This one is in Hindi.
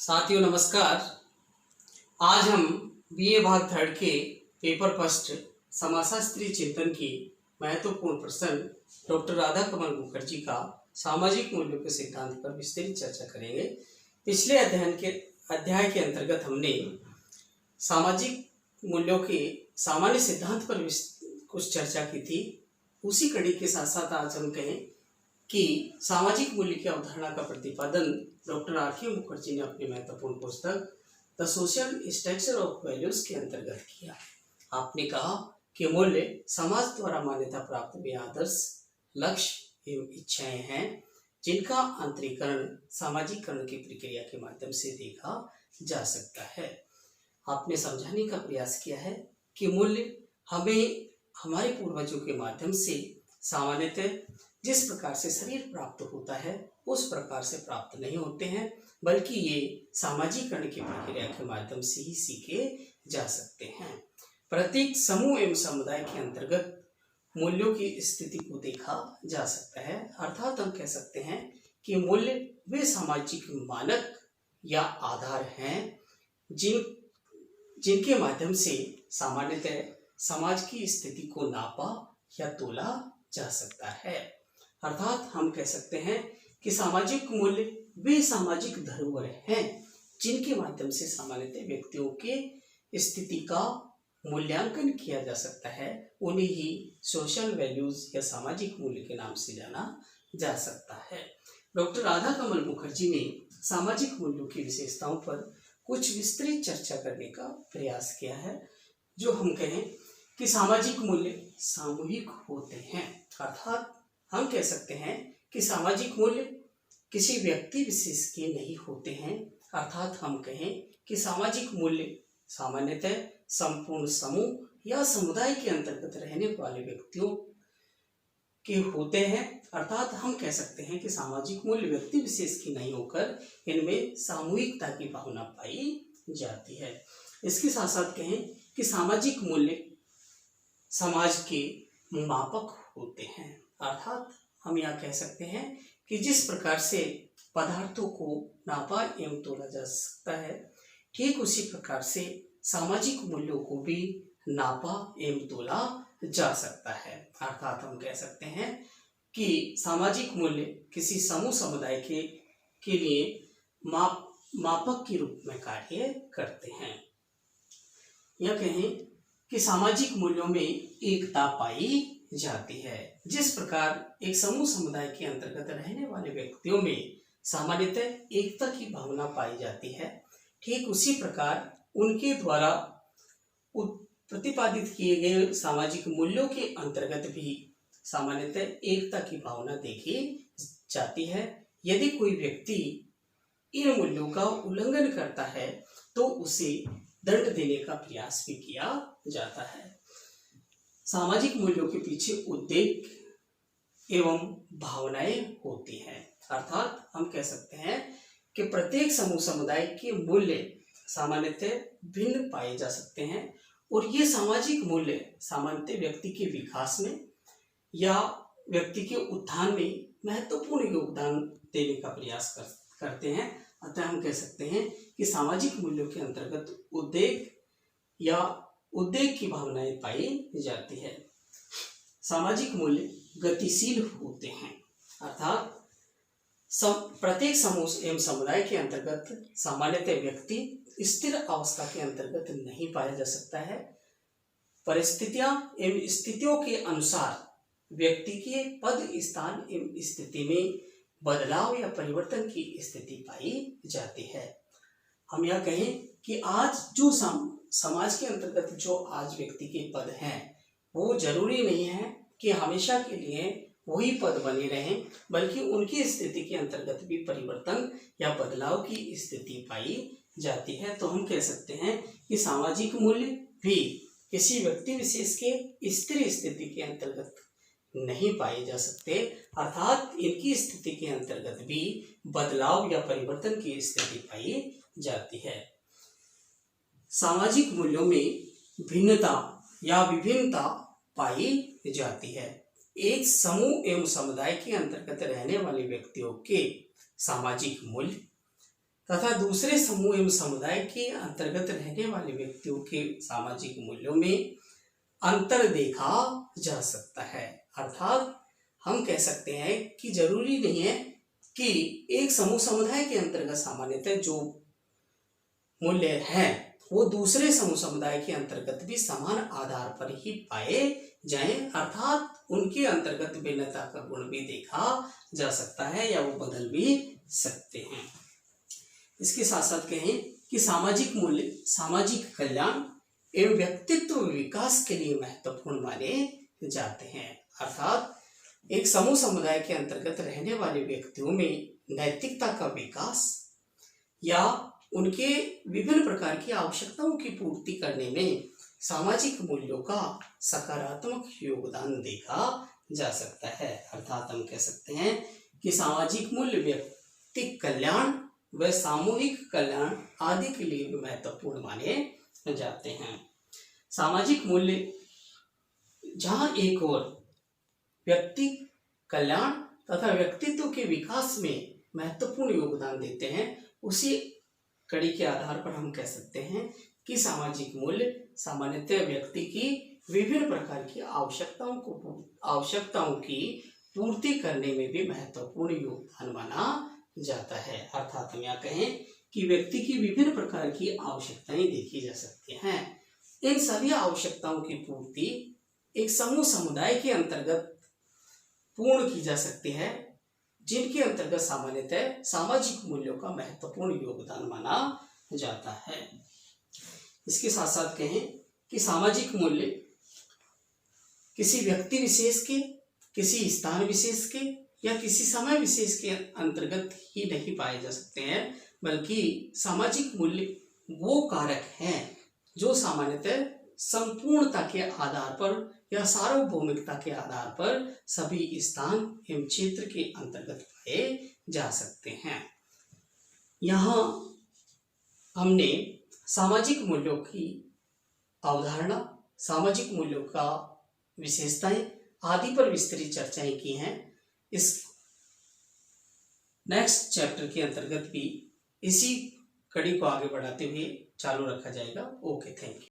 साथियों नमस्कार। आज हम बीए भाग थर्ड के पेपर फर्स्ट समाजशास्त्री चिंतन की महत्वपूर्ण प्रश्न डॉक्टर राधा कमल मुखर्जी का सामाजिक मूल्यों के सिद्धांत पर विस्तृत चर्चा करेंगे। पिछले अध्याय के अंतर्गत हमने सामाजिक मूल्यों के सामान्य सिद्धांत पर कुछ चर्चा की थी। उसी कड़ी के साथ साथ आज हम कहें कि सामाजिक मूल्य की अवधारणा का प्रतिपादन डॉक्टर आर.के. मुखर्जी ने अपनी महत्वपूर्ण पुस्तक the social structure of values के अंतर्गत किया। आपने कहा कि मूल्य समाज द्वारा मान्यता प्राप्त वे आदर्श, लक्ष्य एवं इच्छाएं हैं जिनका अंतरीकरण सामाजिकरण की प्रक्रिया के माध्यम से देखा जा सकता है। आपने समझाने का प्रयास किया है कि मूल्य हमें हमारे पूर्वजों के माध्यम से सामान्यतः जिस प्रकार से शरीर प्राप्त होता है उस प्रकार से प्राप्त नहीं होते हैं, बल्कि ये सामाजिकरण की प्रक्रिया के माध्यम से ही सीखे जा सकते हैं। प्रत्येक समूह एवं समुदाय के अंतर्गत मूल्यों की स्थिति को देखा जा सकता है। अर्थात हम कह सकते हैं कि मूल्य वे सामाजिक मानक या आधार हैं जिनके माध्यम से सामान्यतः समाज की स्थिति को नापा या तोला जा सकता है। अर्थात हम कह सकते हैं कि सामाजिक मूल्य वे सामाजिक धरोहर हैं जिनके माध्यम से सामान्यतः व्यक्तियों के स्थिति का मूल्यांकन किया जा सकता है। उन्हें ही सोशल वैल्यूज या सामाजिक मूल्य के नाम से जाना जा सकता है। डॉक्टर राधा कमल मुखर्जी ने सामाजिक मूल्यों की विशेषताओं पर कुछ विस्तृत चर्चा करने का प्रयास किया है। जो हम कहें कि सामाजिक मूल्य सामूहिक होते हैं। अर्थात हम कह सकते हैं कि सामाजिक मूल्य किसी व्यक्ति विशेष के नहीं होते हैं। अर्थात हम कहें कि सामाजिक मूल्य सामान्यतः संपूर्ण समूह या समुदाय के अंतर्गत रहने वाले व्यक्तियों के होते हैं। अर्थात हम कह सकते हैं कि सामाजिक मूल्य व्यक्ति विशेष की नहीं होकर इनमें सामूहिकता की भावना पाई जाती है। इसके साथ साथ कहें कि सामाजिक मूल्य समाज के मापक होते हैं। अर्थात हम यह कह सकते हैं कि जिस प्रकार से पदार्थों को नापा एवं तोला जा सकता है, ठीक उसी प्रकार से सामाजिक मूल्यों को भी नापा एवं तोला जा सकता है। अर्थात हम कह सकते हैं कि सामाजिक मूल्य किसी समूह समुदाय के लिए मापक के रूप में कार्य करते हैं। यह कहें कि सामाजिक मूल्यों में एकता पाई जाती है। जिस प्रकार एक समूह समुदाय के अंतर्गत रहने वाले व्यक्तियों में सामान्यतः एकता की भावना पाई जाती है, ठीक उसी प्रकार उनके द्वारा प्रतिपादित किए गए सामाजिक मूल्यों के अंतर्गत भी सामान्यतः एकता की भावना देखी जाती है। यदि कोई व्यक्ति इन मूल्यों का उल्लंघन करता है तो उसे दंड देने का प्रयास भी किया जाता है। सामाजिक मूल्यों के पीछे उद्देश्य एवं भावनाएं होती हैं। अर्थात हम कह सकते हैं कि प्रत्येक समूह समुदाय के मूल्य सामान्यतः भिन्न पाए जा सकते हैं और ये सामाजिक मूल्य सामान्यतः व्यक्ति के विकास में या व्यक्ति के उत्थान में महत्वपूर्ण योगदान देने का प्रयास करते हैं। अतः हम कह सकते हैं कि सामाजिक मूल्यों के अंतर्गत उद्वेग की भावनाएं पाई जाती है। सामाजिक मूल्य गतिशील होते हैं। अर्थात प्रत्येक समूह एवं समुदाय के अंतर्गत सामान्यतः व्यक्ति स्थिर अवस्था के अंतर्गत नहीं पाया जा सकता है। परिस्थितियां एवं स्थितियों के अनुसार व्यक्ति के पद, स्थान एवं स्थिति में बदलाव या परिवर्तन की स्थिति पाई जाती है। हम यह कहें कि आज जो समाज के अंतर्गत जो आज व्यक्ति के पद हैं वो जरूरी नहीं है कि हमेशा के लिए वही पद बने रहें, बल्कि उनकी स्थिति के अंतर्गत भी परिवर्तन या बदलाव की स्थिति पाई जाती है। तो हम कह सकते हैं कि सामाजिक मूल्य भी किसी व्यक्ति विशेष के स्थिर स्थिति के अंतर्गत नहीं पाए जा सकते। अर्थात इनकी स्थिति के अंतर्गत भी बदलाव या परिवर्तन की स्थिति पाई जाती है। सामाजिक मूल्यों में भिन्नता या विभिन्नता पाई जाती है। एक समूह एवं समुदाय के अंतर्गत रहने वाले व्यक्तियों के सामाजिक मूल्य तथा दूसरे समूह एवं समुदाय के अंतर्गत रहने वाले व्यक्तियों के सामाजिक मूल्यों में अंतर देखा जा सकता है। अर्थात हम कह सकते हैं कि जरूरी नहीं है कि एक समूह समुदाय के अंतर्गत सामान्यतः जो मूल्य हैं वो दूसरे समूह समुदाय के अंतर्गत भी समान आधार पर ही पाए जाएं, अर्थात उनके अंतर्गत भिन्नता का गुण भी देखा जा सकता है या वो बदल भी सकते हैं। इसके साथ साथ कहें कि सामाजिक मूल्य सामाजिक कल्याण एवं व्यक्तित्व विकास के लिए महत्वपूर्ण माने जाते हैं। अर्थात एक समूह समुदाय के अंतर्गत रहने वाले व्यक्तियों में नैतिकता का विकास या उनके विभिन्न प्रकार की आवश्यकताओं की पूर्ति करने में सामाजिक मूल्यों का सकारात्मक योगदान देखा जा सकता है। अर्थात हम कह सकते हैं कि सामाजिक मूल्य व्यक्ति कल्याण व सामूहिक कल्याण आदि के लिए भी महत्वपूर्ण माने जाते हैं। सामाजिक मूल्य जहां एक ओर व्यक्ति कल्याण तथा व्यक्तित्व के विकास में महत्वपूर्ण योगदान देते हैं, उसी कड़ी के आधार पर हम कह सकते हैं कि सामाजिक मूल्य सामान्यतः व्यक्ति की विभिन्न प्रकार की आवश्यकताओं की पूर्ति करने में भी महत्वपूर्ण योगदान माना जाता है। अर्थात हम यहाँ कहें कि व्यक्ति की विभिन्न प्रकार की आवश्यकताएं देखी जा सकती हैं। इन सभी आवश्यकताओं की पूर्ति एक समूह समुदाय के अंतर्गत पूर्ण की जा सकती है, जिनके अंतर्गत सामान्यतः सामाजिक मूल्यों का महत्वपूर्ण योगदान माना जाता है। इसके साथ साथ कहें कि सामाजिक मूल्य किसी व्यक्ति विशेष के, किसी स्थान विशेष के या किसी समय विशेष के अंतर्गत ही नहीं पाए जा सकते हैं, बल्कि सामाजिक मूल्य वो कारक हैं जो सामान्यतः संपूर्णता के आधार पर या सार्वभौमिकता के आधार पर सभी स्थान एवं क्षेत्र के अंतर्गत पाए जा सकते हैं। यहाँ हमने सामाजिक मूल्यों की अवधारणा, सामाजिक मूल्यों का विशेषताएं आदि पर विस्तृत चर्चाएं की हैं। इस नेक्स्ट चैप्टर के अंतर्गत भी इसी कड़ी को आगे बढ़ाते हुए चालू रखा जाएगा। Okay, thank you.